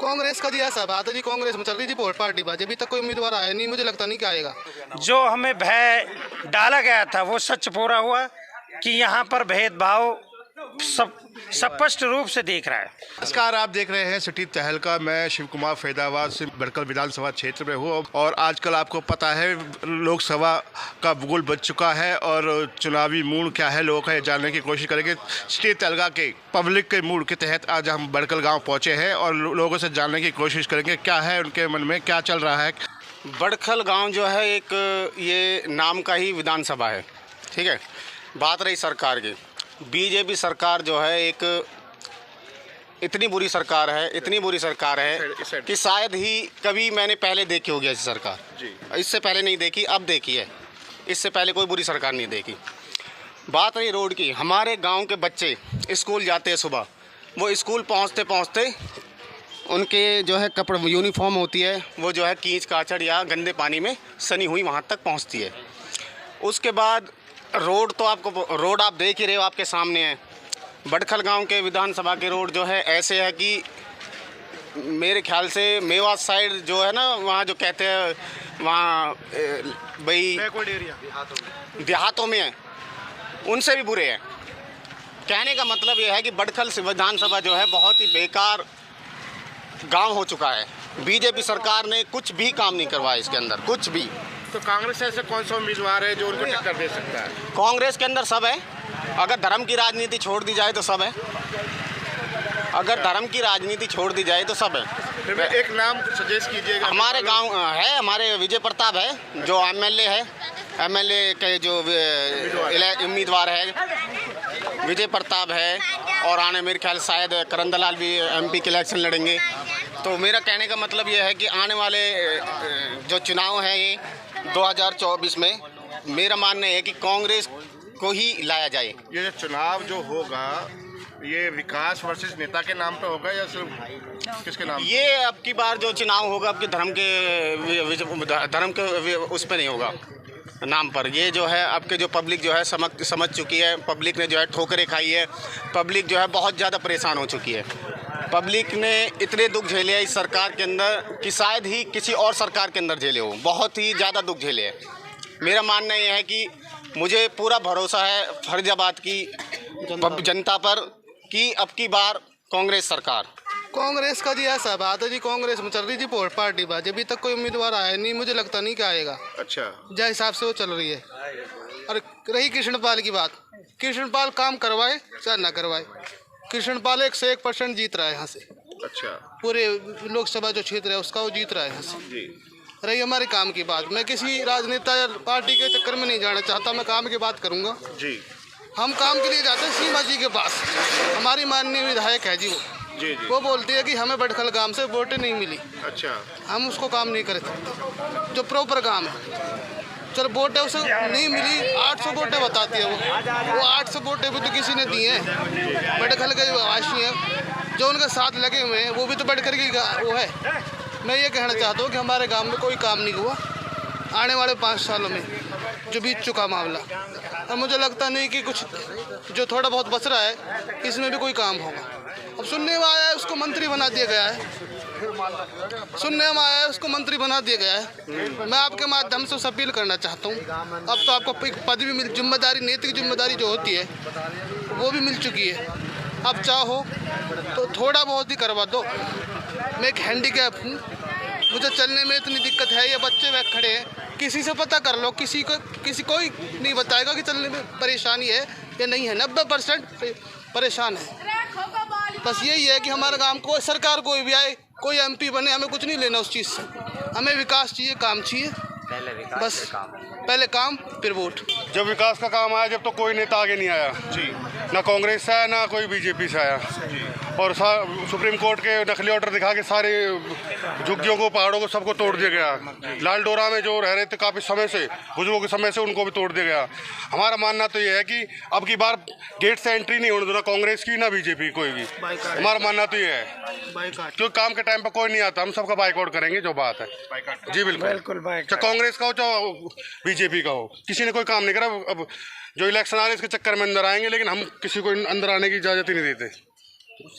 कांग्रेस का जी ऐसा बात है जी, कांग्रेस में चल रही थी वोट पार्टी बाजी, अभी तक कोई उम्मीदवार आया नहीं, मुझे लगता नहीं कि आएगा। जो हमें भय डाला गया था वो सच पूरा हुआ कि यहाँ पर भेदभाव सब स्पष्ट रूप से दिख रहा है। नमस्कार, आप देख रहे हैं सिटी तहलका। मैं शिव कुमार फैदाबाद से बड़कल विधानसभा क्षेत्र में हूँ और आजकल आपको पता है लोकसभा का भूगोल बच चुका है और चुनावी मूड क्या है लोगों का ये जानने की कोशिश करेंगे। सिटी तहलका के पब्लिक के मूड के तहत आज हम बड़कल गाँव पहुँचे हैं और लोगों से जानने की कोशिश करेंगे क्या है उनके मन में, क्या चल रहा है। बड़खल गांव जो है एक ये नाम का ही विधानसभा है, ठीक है। बात रही सरकार की, बीजेपी सरकार जो है एक इतनी बुरी सरकार है कि शायद ही कभी मैंने पहले देखी होगी ऐसी सरकार जी। इससे पहले नहीं देखी, अब देखी है। इससे पहले कोई बुरी सरकार नहीं देखी। बात रही रोड की, हमारे गांव के बच्चे स्कूल जाते हैं सुबह, वो स्कूल पहुंचते पहुंचते उनके जो है कपड़े यूनिफॉर्म होती है वो जो है कीच काचड़ या गंदे पानी में सनी हुई वहाँ तक पहुँचती है। उसके बाद रोड तो रोड आप देख ही रहे हो, आपके सामने है। बड़खल गांव के विधानसभा के रोड जो है ऐसे है कि मेरे ख्याल से मेवात साइड जो है ना, वहाँ जो कहते हैं वहाँ भाई देहातों में है, उनसे भी बुरे हैं। कहने का मतलब ये है कि बड़खल विधानसभा जो है बहुत ही बेकार गांव हो चुका है। बीजेपी सरकार ने कुछ भी काम नहीं करवाया इसके अंदर, कुछ भी। तो कांग्रेस ऐसे कौन सा उम्मीदवार है जो उनको टक्कर दे सकता है? कांग्रेस के अंदर सब है। अगर धर्म की राजनीति छोड़ दी जाए तो सब है। अगर धर्म की राजनीति छोड़ दी जाए तो सब है। फिर एक नाम सजेस्ट कीजिएगा। हमारे गांव है, हमारे विजय प्रताप है जो एमएलए है, एमएलए के जो उम्मीदवार है विजय प्रताप है, और आने मेरे ख्याल शायद करंदलाल भी एमपी के इलेक्शन लड़ेंगे। तो मेरा कहने का मतलब ये है कि आने वाले जो चुनाव हैं ये 2024 में मेरा मानना है कि कांग्रेस को ही लाया जाए। ये चुनाव जो होगा ये विकास वर्सेस नेता के नाम पे होगा या सिर्फ किसके नाम? ये अब की बार जो चुनाव होगा आपके धर्म के उस पर नहीं होगा नाम पर। ये जो है आपके जो पब्लिक जो है समझ चुकी है, पब्लिक ने जो है ठोकरें खाई है, पब्लिक जो है बहुत ज़्यादा परेशान हो चुकी है। पब्लिक ने इतने दुख झेले हैं इस सरकार के अंदर कि शायद ही किसी और सरकार के अंदर झेले हो, बहुत ही ज़्यादा दुख झेले हैं। मेरा मानना यह है कि मुझे पूरा भरोसा है फरीदाबाद की जनता पर कि अब की बार कांग्रेस सरकार। कांग्रेस का जी ऐसा बात है जी, कांग्रेस में चल रही थी वोट पार्टी बाजी, अभी तक कोई उम्मीदवार आया नहीं, मुझे लगता नहीं कि आएगा। अच्छा, जिस हिसाब से वो चल रही है। और रही कृष्णपाल की बात, कृष्णपाल काम करवाए चाहे ना करवाए, कृष्णपाल 101% जीत रहा है यहाँ से। अच्छा, पूरे लोकसभा जो क्षेत्र है उसका वो जीत रहा है यहाँ से। रही हमारे काम की बात, मैं किसी राजनेता या पार्टी के चक्कर में नहीं जाना चाहता, मैं काम की बात करूँगा जी। हम काम के लिए जाते हैं सीमा जी के पास, हमारी माननीय विधायक है जी जी। वो बोलती है कि हमें बड़खल गांव से वोटें नहीं मिली। अच्छा, हम उसको काम नहीं कर सकते जो प्रॉपर काम है। चल वोटें उसे नहीं मिली, 800 वोटें बताती है वो 800 वोटें भी तो किसी ने दी हैं। बड़खल के वासी हैं जो उनके साथ लगे हुए हैं, वो भी तो बड़खल की वो है। मैं ये कहना चाहता हूँ कि हमारे गांव में कोई काम नहीं हुआ आने वाले 5 सालों में जो बीत चुका मामला, और मुझे लगता नहीं कि कुछ जो थोड़ा बहुत बच रहा है इसमें भी कोई काम होगा। अब सुनने में आया है उसको मंत्री बना दिया गया है, सुनने में आया है उसको मंत्री बना दिया गया है। मैं आपके माध्यम से अपील करना चाहता हूँ, अब तो आपको एक पदवी मिल, जिम्मेदारी, नैतिक जिम्मेदारी जो होती है वो भी मिल चुकी है। अब चाहो तो थोड़ा बहुत ही करवा दो। मैं एक हैंडीकैप हूँ, मुझे चलने में इतनी दिक्कत है, ये बच्चे बैठ खड़े हैं, किसी से पता कर लो, किसी कोई नहीं बताएगा कि चलने में परेशानी है या नहीं है। 90% परेशान है। बस यही है कि हमारे गांव को सरकार कोई भी आए, कोई एमपी बने, हमें कुछ नहीं लेना उस चीज़ से। हमें विकास चाहिए, काम चाहिए, बस पहले काम फिर वोट। जब विकास का काम आया जब तो कोई नेता आगे नहीं आया जी, ना कांग्रेस से आया ना कोई बीजेपी से आया जी। और सुप्रीम कोर्ट के नकली ऑर्डर दिखा के सारे झुग्गियों को, पहाड़ों को, सबको तोड़ दिया गया। लाल डोरा में जो रह रहे थे काफ़ी समय से, बुजुर्गों के समय से, उनको भी तोड़ दिया गया। हमारा मानना तो ये है कि अब की बार गेट से एंट्री नहीं होने देना कांग्रेस की ना बीजेपी कोई भी। हमारा मानना तो ये है क्योंकि काम के टाइम पर कोई नहीं आता, हम सबका बाइकआउट करेंगे जो बात है जी। बिल्कुल, चाहे कांग्रेस का हो चाहे बीजेपी का हो, किसी ने कोई काम नहीं करा। अब जो इलेक्शन आ रहे इसके चक्कर में अंदर आएंगे, लेकिन हम किसी को अंदर आने की इजाज़त ही नहीं देते। बस।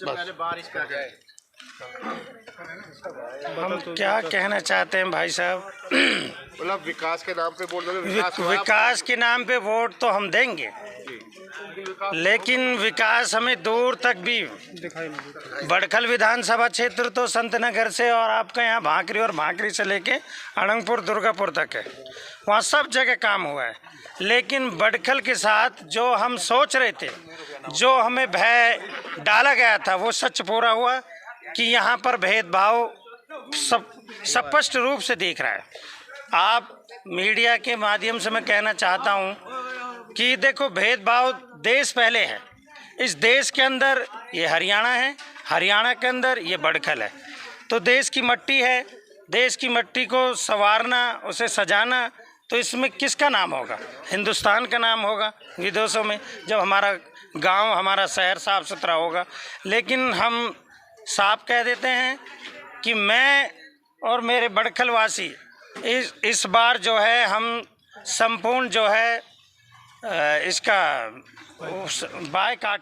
हम क्या कहना चाहते हैं भाई साहब, मतलब विकास के नाम पे वोट दोगे? विकास के नाम पे वोट तो हम देंगे, लेकिन विकास हमें दूर तक भी, बड़खल विधानसभा क्षेत्र तो संतनगर से और आपका यहाँ भांकरी और भांकरी से लेके अड़ंगपुर दुर्गापुर तक है, वहाँ सब जगह काम हुआ है। लेकिन बड़खल के साथ जो हम सोच रहे थे, जो हमें भय डाला गया था, वो सच पूरा हुआ कि यहाँ पर भेदभाव सब स्पष्ट रूप से दिख रहा है। आप मीडिया के माध्यम से मैं कहना चाहता हूँ कि देखो, भेदभाव देश पहले है, इस देश के अंदर ये हरियाणा है, हरियाणा के अंदर ये बड़खल है, तो देश की मिट्टी है, देश की मिट्टी को संवारना, उसे सजाना, तो इसमें किसका नाम होगा? हिंदुस्तान का नाम होगा विदेशों में, जब हमारा गांव, हमारा शहर साफ सुथरा होगा। लेकिन हम साफ कह देते हैं कि मैं और मेरे बड़खल वासी इस बार जो है हम संपूर्ण जो है इसका बायकॉट